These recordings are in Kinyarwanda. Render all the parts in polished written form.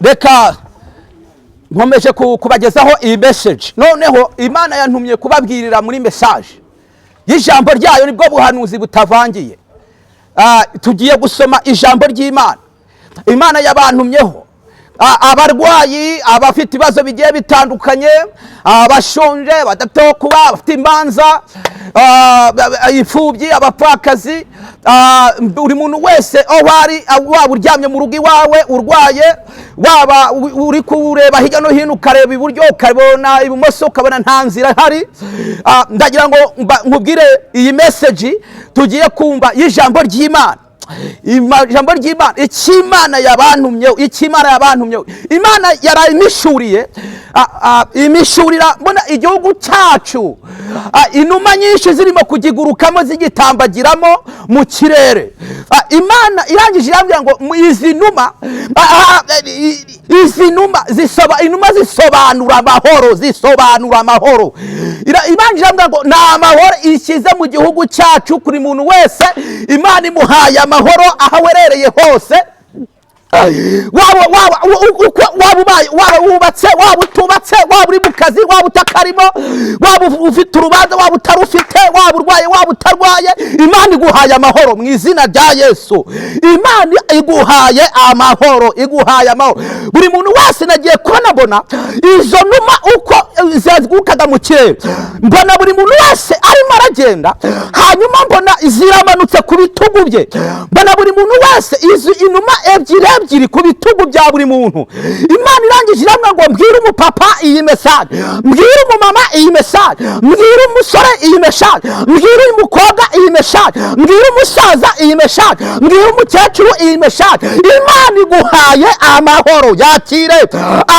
reka nkomeje kubagezaho iyi message. Noneho Imana yantumye kubabwirira muri message y'ijambo ryayo, nibwo buhanuzi butavangiye. Tugiye gusoma ijambo ry'Imana. Imana yabantumyeho abarwayi, abafite ibibazo bigiye bitandukanye, abashonje, badafite kuba, abafite imanza, imfubyi, abapfakazi, buri muntu wese aho ari, waba uryamye mu rugo iwawe urwaye, waba uri kureba hirya no hino ukareba iburyo ukabona ibumoso ukabona nta nzira ihari, ndagira ngo nkubwire iyi message tugiye kumva y'ijambo ry'Imana. Ijambo ry'Imana, Imana yabantumyeho, Imana yarayimishuriye, imishurira mbona igihugu cyacu, inuma nyinshi zirimo kugigurukamo zigitambagiramo mu kirere. Imana irangije irambwira ngo izi numa inuma zisobanura amahoro, Imana irambwira ngo ni amahoro ishyize mu gihugu cyacu. Kuri muntu wese Imana imuhaye amahoro aho aherereye hose, waba wubatse, waba utubatse, waba uri mu kazi, waba utakarimo, waba ufite urubanza, waba utarufite, waba urwaye, waba utarwaye, Imana iguhaye amahoro mu izina rya Yesu. Imana iguhaye amahoro. Buri muntu wese nagiye kubona mbona izo numa uko zigurukaga mu kirere, mbona buri muntu wese arimo aragenda, hanyuma mbona ziramanutse ku bitugu bye, mbona buri muntu wese izi inuma ebyiri ku bitugu bya buri muntu. Imana irangije iramwe ngo mbwire umupapa iyi message, mbwire umumama iyi message, mbwire umusore iyi message, mbwire umukobwa iyi message, mbwire umusaza iyi message, mbwire umukecuru iyi message. Imana iguhaye amahoro, yakire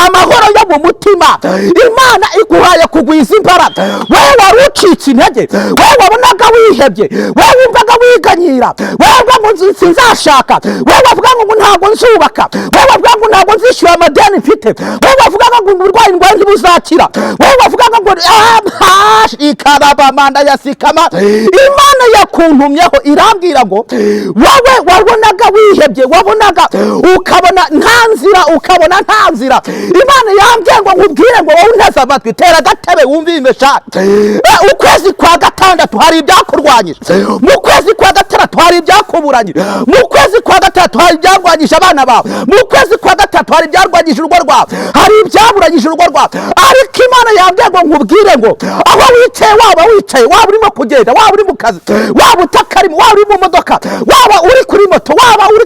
amahoro yo mu mutima. Imana iguhaye kugwiza imbaraga. Wewe wari ucitse intege, wewe wabonaga wihebye, wewe wumvaga wiganyira, wewe ngo sinzashaka, wewe wavuga ngo ntabwo nzubaka, wewe wavuga ngo ntabwo nzishyura amadeni mfite, wewe wavuga ngo uburwayi ndwaye ntibuzakira, wewe wavuga ngo ikaraba manda yasikama. Imana yakuntumyeho irambwira ngo wowe wabonaga wihebye, wabonaga ukabona nta nzira, Imana yambwiye ngo nkubwire ngo wowe nteze amatwi, tera agatebe wumve imesha. Ukwezi kwa gatandatu hari ibyakurwanyije, mu kwezi kwa gatandatu hari ibyakuburanye, mu kwezi kwa gatandatu hari ibyarwanyije abana bawe, mu kwezi kwa gatatu hari ibyarwanyije urugo rwawe, hari ibyaburanyije urugo rwawe. Ariko Imana yambwiye ngo nkubwire ngo aho wicaye, waba urimo kugenda, waba uri mu kazi, waba utakarimo, waba uri mu modoka, waba uri kuri moto, waba uri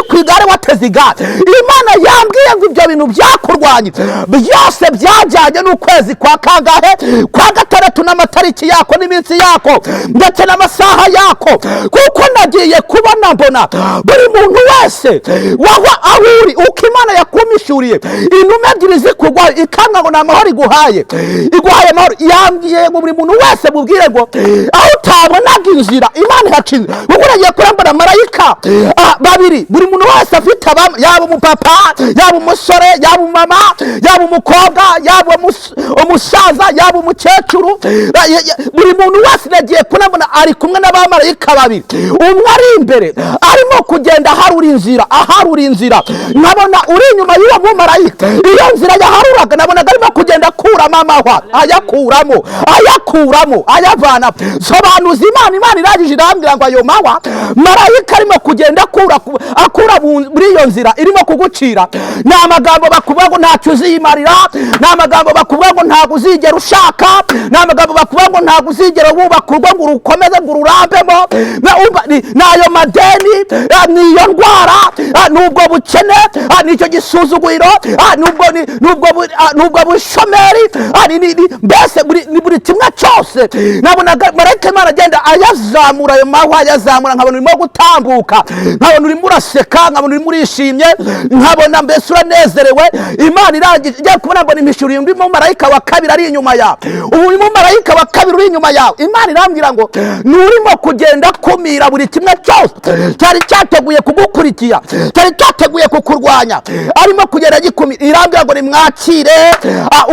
ku igare wateze igare, Imana yambwiye ngo ibyo bintu byakurwanye byose byajyanye n'ukwezi kwa kangahe, kwa gatandatu, n'amatariki yako n'iminsi yako ndetse n'amasaha yako, kuko nagiye kubona mbona buri muntu wese waho ahuri uko Imana yakumishuriye inuma ebyiri zikugwa, ikanga ngo ni amahoro iguhaye amahoro. Yambwiye ngo buri muntu wese mubwire ngo aho utabonaga inzira Imana yacinze, kuko nagiye kurambura marayika babiri, buri muntu wese afite yaba umupapa, yaba umusore, yaba umumama, yaba umukobwa, yaba umusaza, yaba umukecuru, buri muntu wese nagiye kunabona ari kumwe n'abamarayika babiri. Umwe ari imbere arimo kugenda aharura inzira, nkabona uri inyuma y'uwo mumarayika, iyo nzira yaharuraga nabonaga arimo kugenda akuramo amahwa, ayakuramo ayavana. Sobanuza Imana irangije irambwira ngo ayo mahwa marayika arimo kugenda akura muri iyo nzira irimo kugucira. Ni amagambo bakubwira ngo ntacyo uzimarira, ni amagambo bakubwira ngo ntabwo uzigera ushaka, ni amagambo bakubwira ngo ntabwo uzigera wubaka urugo ngo urukomeze ngo ururambemo, n'ayo madeni, n'iyo ndwara, n'ubwo bukene, n'icyo gisuzuguriro, n'ubwo bushomeri, mbese buri kimwe cyose nabonaga marayika Imana agenda ayazamura, ayo mahwa ayazamura, nkabona urimo gutambuka, nkabona urimo uraseka, nkabona urimo urishimye, nkabona mbese uranezerewe. Imana irangije igiye kubona mbona imishuriye undi mumarayika wa kabiri ari inyuma yawe, ubu mumarayika wa kabiri uri inyuma yawe. Imana irambwira ngo nurimo kugenda kumira buri kimwe cyose cyari cyateguye kugukurikira, cyari cyateguye kukurwanya, arimo kugenda gikumira. Irambwira ngo nimwakire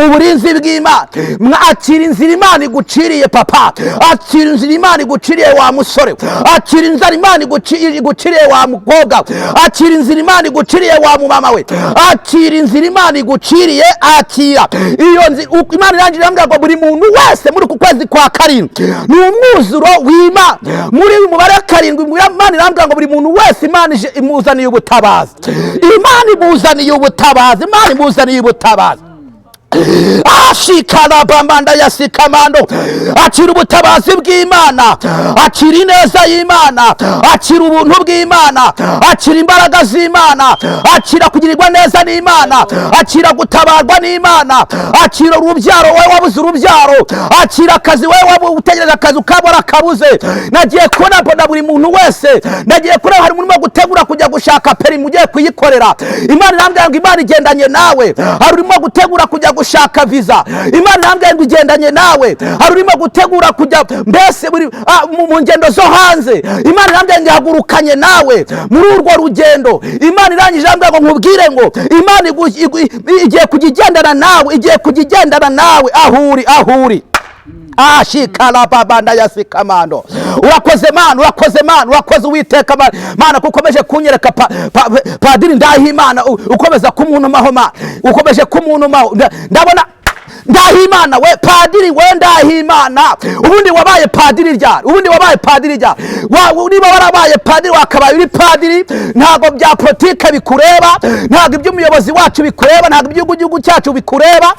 uburinzi bw'Imana, mwakira inzira Imana iguca iguciriye papa, akira inzira Imana iguciriye wa musore, akira inzira Imana iguciriye wa mukobwa, akira inzira Imana iguciriye wa mumama we, akira inzira Imana iguciriye, akira iyo nzira. Imana irangije irambwira ngo buri muntu wese muri ku kwezi kwa karindwi ni umwuzuro w'Imana. Muri uyu mubare karindwi Imana irambwira ngo buri muntu wese Imana imuzaniye ubutabazi, Imana imuzaniye ubutabazi, Imana imuzaniye ubutabazi. Ashikana bamanda ya sikamando, akira ubutabazi bw'Imana, akira ineza y'Imana, akira ubuntu bw'Imana, akira imbaraga z'Imana, akira kugirirwa neza n'Imana, akira gutabarwa n'Imana, akira urubyaro wowe wabuze urubyaro, akira akazi wowe wabuze utegereje akazi ukabura kabuze. Nagiye kubona mbona buri muntu wese, nagiye kureba hari umuntu gutegura kujya gushaka perimi ugiye kuyikorera. Imana irambwira ngo Imana igendanye nawe, hari urimo gutegura kujya gushaka visa. Imana irambwira ngo igendanye nawe, hari urimo gutegura kujya mbese mu ngendo zo hanze. Imana irambwira ngo ihagurukanye nawe muri urwo rugendo. Imana irangije irambwira ngo nkubwire ngo Imana igiye kujigendana nawe, igiye kujigendana nawe ahuri. Ashikala babanda ya sikamando. Urakoze Mana, urakoze Mana, urakoze Uwiteka Mana kukomeje kunyereka Padiri Ndahimana, ukomeza kumuntumaho Mana, ukomeje kumuntumaho. Ndabona Ndahimana we Padiri we Ndahimana, ubundi wabaye padiri ryari? Ubundi wabaye padiri ryari? Niba warabaye padiri wakabaye uri padiri, ntago bya politike bikureba, ntago iby'umuyobozi wacu bikureba, ntago iby'igihugu cyacu bikureba.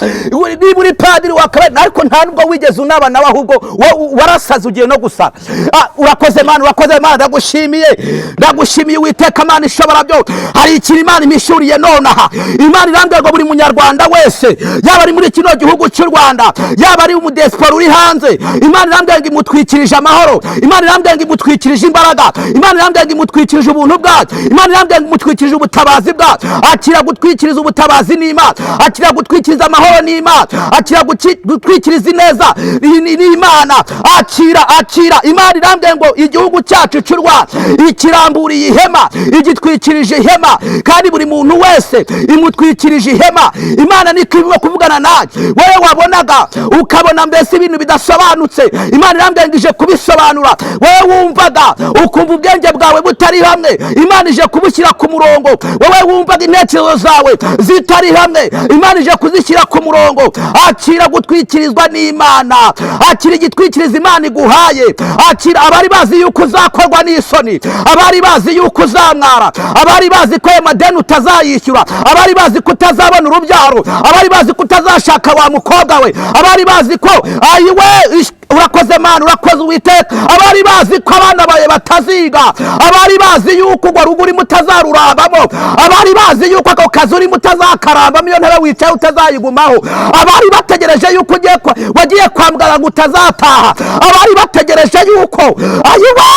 Niba uri padiri wakabaye, ariko nta nubwo wigeze unaba nawe, ahubwo warasaze ugiye no gusara. Urakoze Mana, urakoze Mana, ndagushimiye Uwiteka Mana ishobora byose. Hari ikintu Imana imishuriye nonaha. Imana irambwira ngo buri munyarwanda wese, yaba ari muri kino gihugu cy'u Rwanda, yaba ari umudespora uri hanze, Imana irambwira ngo imutwikirije amahoro, Imana irambwira ngo imutwikirije imbaraga, Imana irambwira ngo imutwikirije ubuntu bwayo, Imana irambwira ngo imutwikirije ubutabazi bwayo. Akira gutwikiriza ubutabazi n'Imana, akira gutwikiriza amahoro n'Imana, akira gutwikiriza ineza n'Imana. Akira Imana irambwira ngo igihugu cyacu cy'u Rwanda ikiramburiye ihema, igitwikirije ihema, kandi buri muntu wese imutwikirije ihema. Imana niko irimo kuvugana nawe, wowe wabonaga ukabona mbese ibintu bidasobanutse, Imana irambwira ngo ije kubisobanura. Wowe wumvaga ukumva ubwenge bwawe butari hamwe, Imana ije kubushyira ku murongo. Wowe wumvaga intekerezo zawe zitari hamwe, Imana ije kuzishyira ku murongo. Akira gutwikirizwa n'Imana, akira igitwikiriza Imana iguhaye. Akira abari bazi yuko uzakorwa n'isoni, abari bazi yuko uzamwara, abari bazi ko ayo madeni utazayishyura, abari bazi ko utazabona urubyaro, abari bazi ko utazashaka wa mukobwa we, abari bazi ko ayiwe. Urakoze Mana, urakoze Uwiteka. Abari bazi ko abana bawe bataziga, abari bazi yuko urwo rugo urimo utazarurambamo, abari bazi yuko ako kazi urimo utazakarambamo, iyo ntebe wicaye utazayigumaho, abari bategereje yuko wagiye kwa muganga ngo utazataha, abari bategereje yuko ayiwe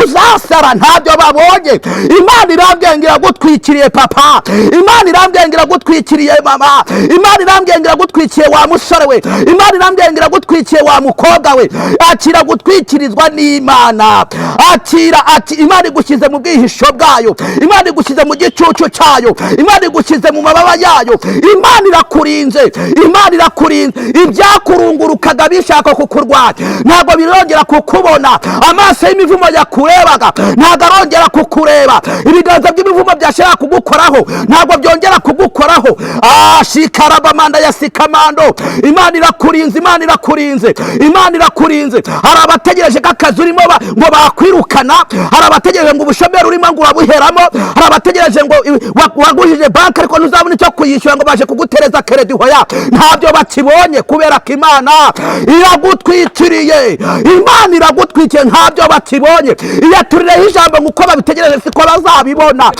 uzasara, ntabyo babonye. Imana irambwira ngo iragutwikiriye papa, Imana irambwira ngo iragutwikiriye mama, Imana irambwira ngo iragutwikiriye wa musore we, Imana irambwira ngo iragutwikiriye wa mukobwa we. Akira gutwikirizwa n'Imana, akira Imana igushyize mu bwihisho bwayo, Imana igushyize mu gicucu cyayo, Imana igushyize mu mababa yayo. Imana irakurinze, Imana irakurinze. Ibyakurungurukaga bishaka kukurwanya ntabwo birongera kukubona, amaso y'imivumo yakurebaga ntabwo arongera kukureba, ibiganza by'imivumo byashaka kugukoraho ntabwo byongera kugukoraho. Shikarabamanda ya sikamando. Imana irakurinze, Imana irakurinze, Imana irakurinze. Hari abategereje ko akazi urimo ngo bakwirukana, hari abategereje ngo ubushomeri urimo ngo urabuheramo, hari abategereje ngo wagujije banki ariko ntuzabona icyo kuyishyura ngo baje kugutereza keredi. Hoya, ntabyo bakibonye kubera ko Imana iragutwikiriye, Imana iragutwikiriye, ntabyo bakibonye. Iyaturireho ijambo nk'uko babitegereje siko bazabibona.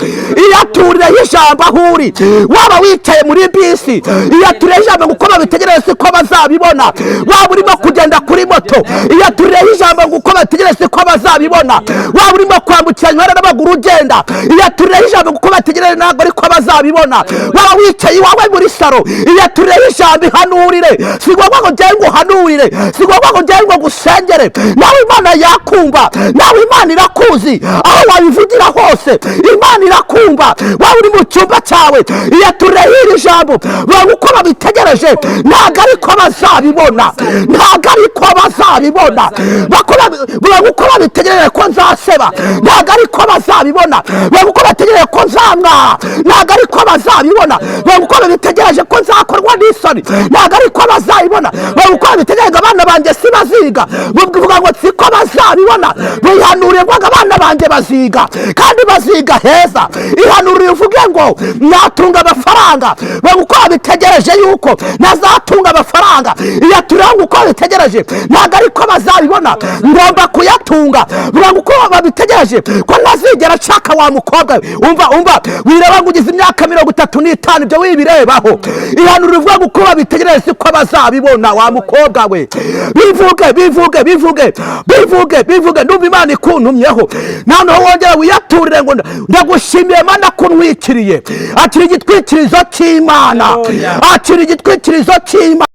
Iyaturireho ijambo aho uri, waba wicaye muri bisi, iyaturireho ijambo nk'uko babitegereje siko bazabibona. Waba urimo kugenda kuri moto, iyaturireho ijambo nk'uko babitegereje siko bazabibona. Waba urimo kwambukiranya n'amaguru ugenda, iyaturireho ijambo nk'uko babitegereje ntabwo ariko bazabibona. Waba wicaye iwawe muri saro, iyaturireho ijambo ihanurire. Si ngombwa ngo ujye ngo uhanurire, si ngombwa ngo ujye ngo gusengere, nawe Imana yakumva, nawe Imana irakuzi. Aho wabivugira hose Imana irakumva. Waba uri mu cyumba cyawe, iyaturireho iri jambo, uko babitegereje ntabwo ariko bazabibona, ntabwo ariko ko bazabibona, vuga uko babitegereje ko nzaseba, ntabwo ariko bazabibona, vuga uko bategereje ko nzamwara, ntabwo ariko bazabibona, vuga uko babitegereje ko nzakorwa n'isoni, ntabwo ariko bazabibona, vuga uko babitegereje abana banjye si baziga, vuga ngo siko bazabibona. Bihanuriye ngo abana banjye baziga kandi baziga heza, ihanuriye uvuge ngo natunga amafaranga, vuga uko babitegereje yuko nazatunga amafaranga, iyo turanga uko babitegereje ntabwo ariko bazabibona, ngomba kuyatunga. Vuga uko babitegereje ko ntazigera nshaka wa mukobwa. Umva wireba ngo ugize imyaka 35 ibyo wibirebaho, ihanuriye uvuga uko babitegereje siko bazabibona wa mukobwa we. Bivuge ndumva Imana ikuntumyeho, noneho wongera wiyaturire ngo ndagushimiye Mana ko ntwikiriye. Akiri igitwikirizo cy'Imana, akiri igitwikirizo cy'Imana.